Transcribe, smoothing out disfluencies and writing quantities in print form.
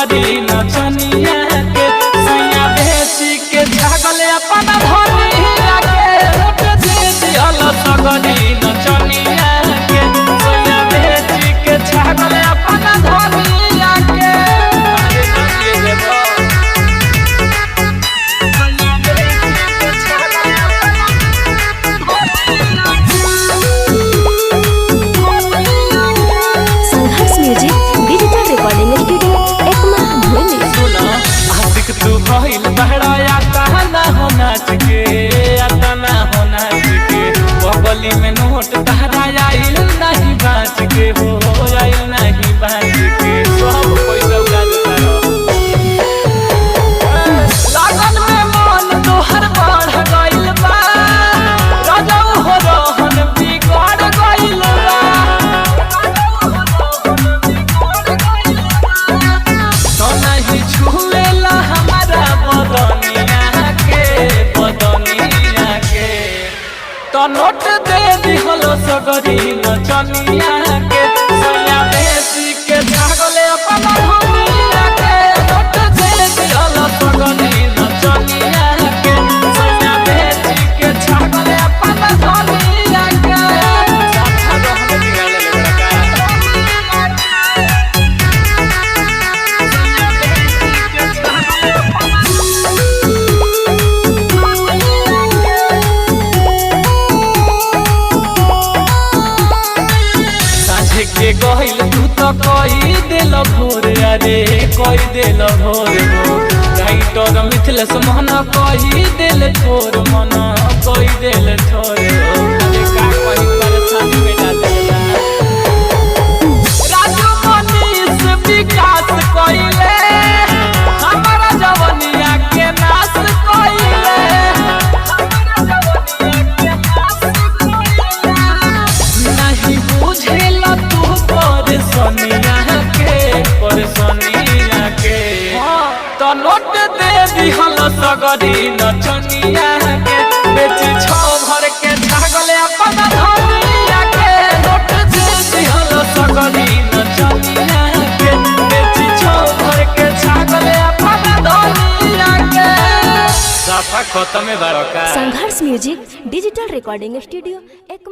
सगरी नचनिया के सैया बेची के छागल अपन धनिया के नोट दे दिहल सगरी नचनिया के सैया बेची के छागल अपन धनिया के बगली में नोट तहरा आइल नहीं बाँच के हो आइल नहीं बाँच के सब पैसा उड़ा देता लगन में मन तोहर बढ़ गइल बा रजऊ हो रहन बिगड़ गइल बा तो नहीं छुएला हमारा बदनिया के तो नोट दे दिहल सगरी नचनिया के सैया बेची के छागल अपन धनिया के नोट दे दिहल सगरी नचनिया के सैया बेची के छागल अपन धनिया के साथा रहन बिगाड़े लगा सैया बेची के छागल के गहिल तू तो कही दिल भोर अरे कही दिल भोर हो राइटर मिथिलेश मन कही दिल थोर मन कही दिल थोर हो अरे का कही परेशानी बेटा देला राजू मनीष विकास कइले हमारा जवनिया के नाश कइले हमारा जवनिया के नाश कइले नहीं बुझेला परेशानिया के तो नोट दे दिहल सगरी नचनिया के बेची छो भर के छागल अपन धनिया के नोट दे दिहल सगरी नचनिया के बेची छो भर के छागल अपन धनिया के साफा खत्म है बड़का। संघर्ष म्यूजिक डिजिटल रिकॉर्डिंग स्टूडियो एक